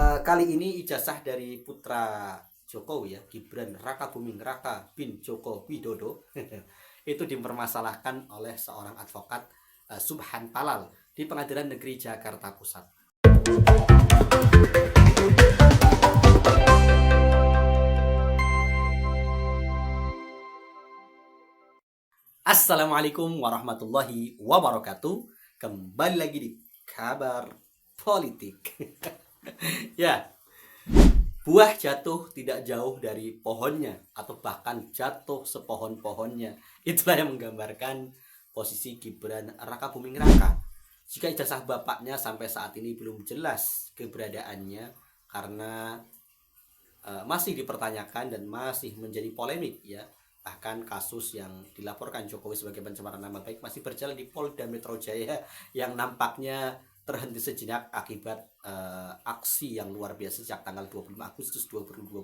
Kali ini ijazah dari putra Jokowi ya, Gibran Rakabuming Raka bin Joko Widodo itu dipermasalahkan oleh seorang advokat Subhan Palal di Pengadilan Negeri Jakarta Pusat. Assalamualaikum warahmatullahi wabarakatuh. Kembali lagi di kabar politik. Ya, buah jatuh tidak jauh dari pohonnya atau bahkan jatuh sepohon-pohonnya. Itulah yang menggambarkan posisi Gibran Rakabuming Raka. Jika ijazah bapaknya sampai saat ini belum jelas keberadaannya karena masih dipertanyakan dan masih menjadi polemik ya. Bahkan kasus yang dilaporkan Jokowi sebagai pencemaran nama baik masih berjalan di Polda Metro Jaya yang nampaknya terhenti sejenak akibat aksi yang luar biasa sejak tanggal 25 Agustus 2025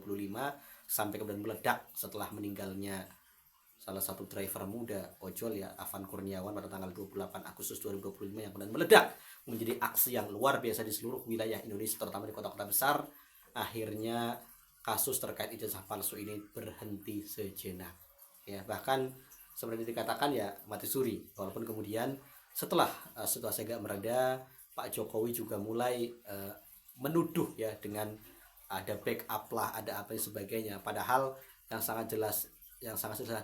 sampai kemudian meledak setelah meninggalnya salah satu driver muda ojol ya, Afan Kurniawan, pada tanggal 28 Agustus 2025 yang kemudian meledak menjadi aksi yang luar biasa di seluruh wilayah Indonesia, terutama di kota-kota besar. Akhirnya kasus terkait ijazah palsu ini berhenti sejenak. Ya, bahkan seperti dikatakan ya mati suri, walaupun kemudian setelah situasi agak mereda, Pak Jokowi juga mulai menuduh ya dengan ada backup lah, ada apa dan sebagainya. Padahal yang sangat jelas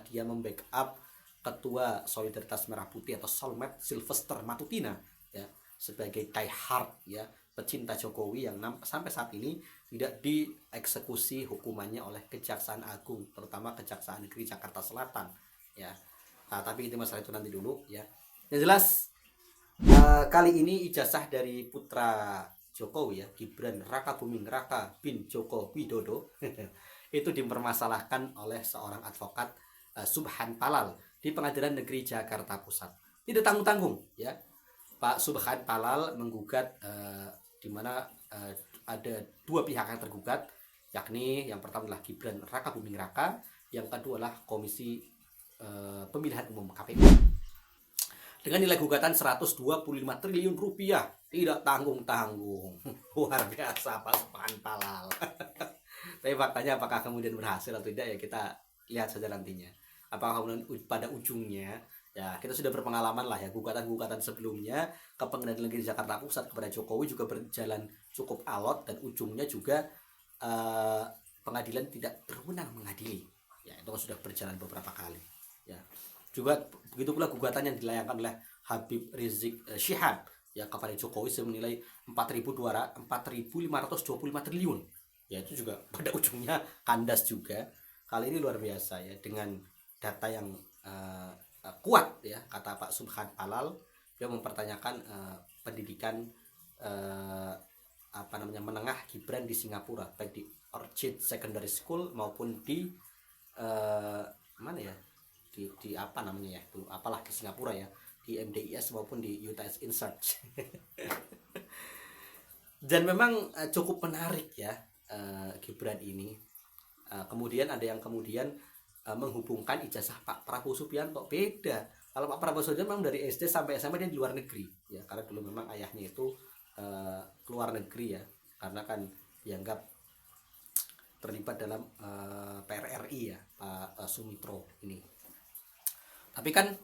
dia membackup Ketua Solidaritas Merah Putih atau Solmed Sylvester Matutina ya, sebagai diehard ya pecinta Jokowi yang sampai saat ini tidak dieksekusi hukumannya oleh Kejaksaan Agung, terutama Kejaksaan Negeri Jakarta Selatan ya. Nah, tapi itu masalah itu nanti dulu ya. Yang jelas kali ini ijazah dari putra Jokowi ya, Gibran Rakabuming Raka bin Joko Widodo itu dipermasalahkan oleh seorang advokat Subhan Palal di Pengadilan Negeri Jakarta Pusat. Tidak tanggung-tanggung ya. Pak Subhan Palal menggugat di mana ada dua pihak yang tergugat, yakni yang pertama adalah Gibran Rakabuming Raka, yang kedua adalah Komisi Pemilihan Umum KPU. Dengan nilai gugatan 125 triliun rupiah, tidak tanggung-tanggung. Luar biasa Pak Subhan Palal. Tapi faktanya apakah kemudian berhasil atau tidak ya kita lihat saja nantinya. Apakah kemudian pada ujungnya ya kita sudah berpengalaman lah ya, gugatan-gugatan sebelumnya ke Pengadilan Negeri Jakarta Pusat kepada Jokowi juga berjalan cukup alot dan ujungnya juga pengadilan tidak berwenang mengadili. Ya, itu sudah berjalan beberapa kali. Ya. Juga begitu pula gugatan yang dilayangkan oleh Habib Rizik Syihab ya kepada Jokowi senilai 4.525 triliun. Ya, itu juga pada ujungnya kandas juga. Kali ini luar biasa ya, dengan data yang kuat ya, kata Pak Subhan Palal. Dia mempertanyakan pendidikan menengah Gibran di Singapura, baik di Orchid Secondary School maupun di mana ya, di apa namanya ya, itu apalah di Singapura ya, di MDIS maupun di UTS Insearch. Dan memang cukup menarik ya Gibran ini. Kemudian ada yang kemudian menghubungkan ijazah Pak Prabowo Subianto. Beda. Kalau Pak Prabowo Subianto memang dari SD sampai SMA dia di luar negeri ya, karena dulu memang ayahnya itu keluar negeri ya, karena kan dianggap terlibat dalam PRRI ya, Pak Sumitro ini. Tapi kan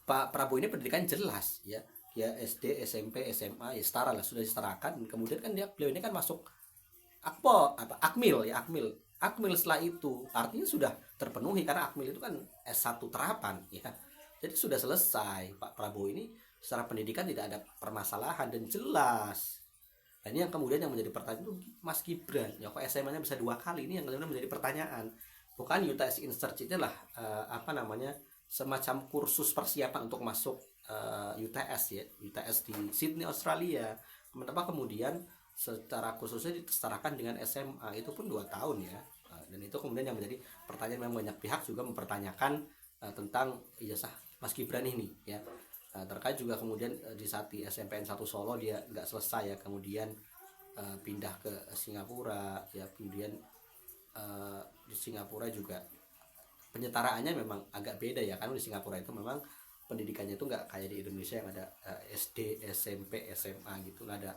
Pak Prabowo ini pendidikan jelas ya, dia SD, SMP, SMA ya setara lah, sudah disetarakan. Kemudian kan beliau ini kan masuk Akmil ya, Akmil setelah itu artinya sudah terpenuhi karena Akmil itu kan S1 terapan ya. Jadi sudah selesai. Pak Prabowo ini secara pendidikan tidak ada permasalahan dan jelas. Dan ini yang kemudian yang menjadi pertanyaan itu Mas Gibran ya, kok SMA-nya bisa 2 kali, ini yang kemudian menjadi pertanyaan. Bukan UTS Insearch itu lah semacam kursus persiapan untuk masuk UTS ya, UTS di Sydney Australia. Kenapa kemudian secara khususnya disetarakan dengan SMA, itu pun 2 tahun ya. Dan itu kemudian yang menjadi pertanyaan, memang banyak pihak juga mempertanyakan tentang ijazah Mas Gibran ini ya. Terkait juga kemudian di saat di SMPN 1 Solo dia nggak selesai ya, kemudian pindah ke Singapura ya, kemudian di Singapura juga penyetaraannya memang agak beda ya, karena di Singapura itu memang pendidikannya itu nggak kayak di Indonesia yang ada SD, SMP, SMA gitu, ada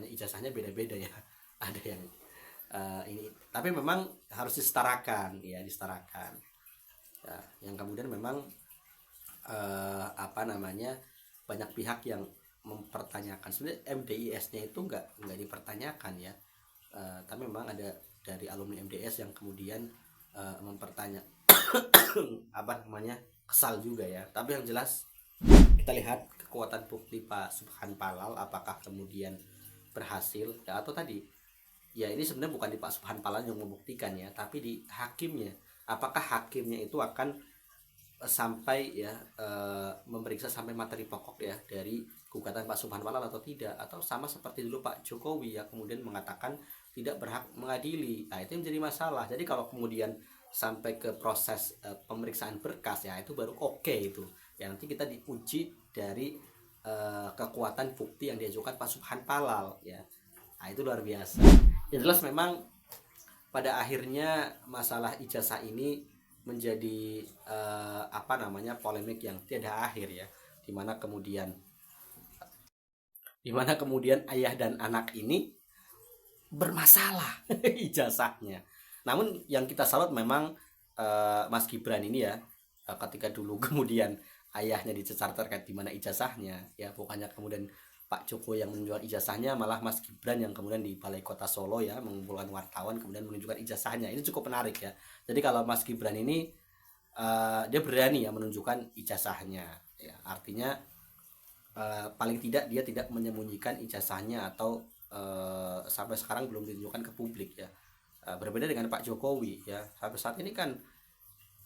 ijazahnya beda-beda ya. Ada yang ini, tapi memang harus disetarakan ya, disetarakan ya, yang kemudian memang banyak pihak yang mempertanyakan. Sebenarnya MDIS-nya itu nggak dipertanyakan ya, tapi memang ada dari alumni MDS yang kemudian mempertanya kesal juga ya. Tapi yang jelas kita lihat kekuatan bukti Pak Subhan Palal apakah kemudian berhasil ya, atau tadi ya ini sebenarnya bukan di Pak Subhan Palal yang membuktikan ya, tapi di hakimnya. Apakah hakimnya itu akan sampai ya memeriksa sampai materi pokok ya dari gugatan Pak Subhan Palal atau tidak, atau sama seperti dulu Pak Jokowi ya kemudian mengatakan tidak berhak mengadili. Nah, itu yang menjadi masalah. Jadi kalau kemudian sampai ke proses pemeriksaan berkas ya, itu baru oke itu. Ya nanti kita diuji dari kekuatan bukti yang diajukan Pak Subhan Palal ya. Nah, itu luar biasa. Yang jelas memang pada akhirnya masalah ijazah ini menjadi polemik yang tiada akhir ya, dimana kemudian ayah dan anak ini bermasalah ijazahnya. Namun yang kita salut memang Mas Gibran ini ya, ketika dulu kemudian ayahnya dicecar terkait di mana ijazahnya ya, bukannya kemudian Pak Jokowi yang menjual ijazahnya, malah Mas Gibran yang kemudian di Balai Kota Solo ya mengumpulkan wartawan kemudian menunjukkan ijazahnya. Ini cukup menarik ya. Jadi kalau Mas Gibran ini dia berani ya menunjukkan ijazahnya ya, artinya paling tidak dia tidak menyembunyikan ijazahnya atau sampai sekarang belum ditunjukkan ke publik ya. Berbeda dengan Pak Jokowi ya, sampai saat ini kan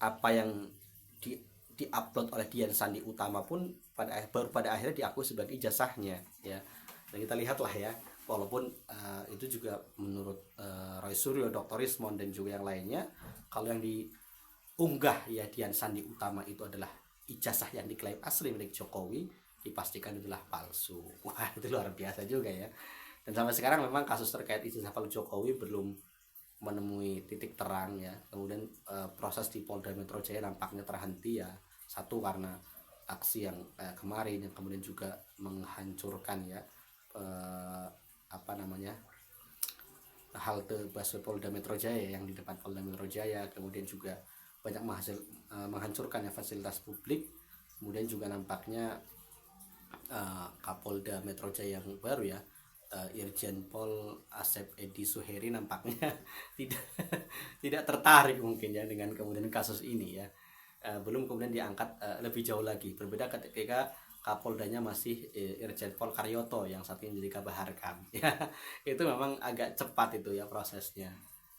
apa yang diupload oleh Dian Sandi Utama pun baru pada akhirnya diakui sebagai ijazahnya ya. Dan kita lihatlah ya, walaupun itu juga menurut Roy Suryo, Dr. Rismond dan juga yang lainnya, kalau yang diunggah ya Dian Sandi Utama itu adalah ijazah yang diklaim asli milik Jokowi, dipastikan itulah palsu. Wah, itu luar biasa juga ya. Dan sampai sekarang memang kasus terkait ijazah palsu Jokowi belum menemui titik terang ya. Kemudian proses di Polda Metro Jaya nampaknya terhenti ya. Satu karena aksi yang kemarin yang kemudian juga menghancurkan ya halte busway Polda Metro Jaya yang di depan Polda Metro Jaya, kemudian juga banyak menghancurkan ya fasilitas publik. Kemudian juga nampaknya Kapolda Metro Jaya yang baru ya, Irjen Pol Asep Edi Suheri nampaknya tidak tertarik mungkin ya dengan kemudian kasus ini ya. Belum kemudian diangkat lebih jauh lagi. Berbeda ketika Kapoldanya masih Irjen Pol Karyoto yang saat ini menjadi Kabaharkam ya. Itu memang agak cepat itu ya prosesnya,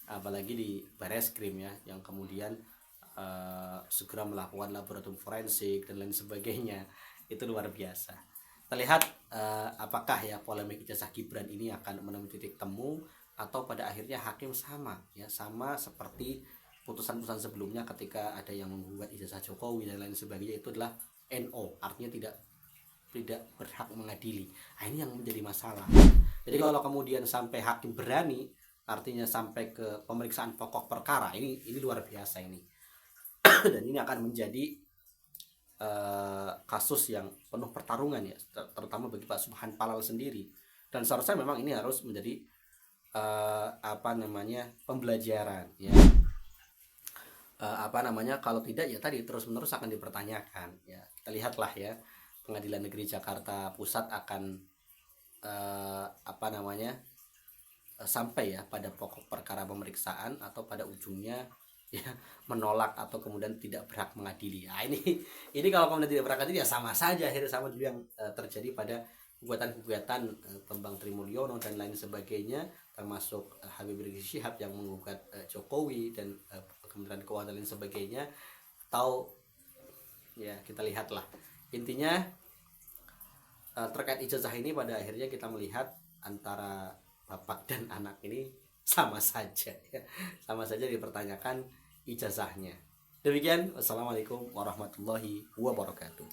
apalagi di Bareskrim ya yang kemudian segera melakukan laboratorium forensik dan lain sebagainya. Itu luar biasa. Terlihat apakah ya polemik ijazah Gibran ini akan menemui titik temu, atau pada akhirnya hakim sama seperti putusan-putusan sebelumnya ketika ada yang menggugat ijazah Jokowi dan lain sebagainya, itu adalah NO, artinya tidak berhak mengadili. Nah, ini yang menjadi masalah. Jadi kalau kemudian sampai hakim berani, artinya sampai ke pemeriksaan pokok perkara, ini luar biasa ini. Dan ini akan menjadi kasus yang penuh pertarungan ya, terutama bagi Pak Subhan Palal sendiri. Dan seharusnya memang ini harus menjadi pembelajaran ya. Kalau tidak ya tadi terus-menerus akan dipertanyakan ya. Kita lihatlah ya, Pengadilan Negeri Jakarta Pusat akan sampai ya pada pokok perkara pemeriksaan atau pada ujungnya ya menolak atau kemudian tidak berhak mengadili. Nah, ini kalau kemudian tidak berhak mengadili ya sama saja, akhirnya sama dulu yang terjadi pada gugatan-gugatan Bambang Trimulyono dan lain sebagainya, termasuk Habib Rizik Syihab yang menggugat Jokowi dan Kementerian Keuangan dan lain sebagainya. Atau ya kita lihatlah, intinya terkait ijazah ini pada akhirnya kita melihat antara bapak dan anak ini sama saja ya. Sama saja dipertanyakan ijazahnya. Demikian, wassalamualaikum warahmatullahi wabarakatuh.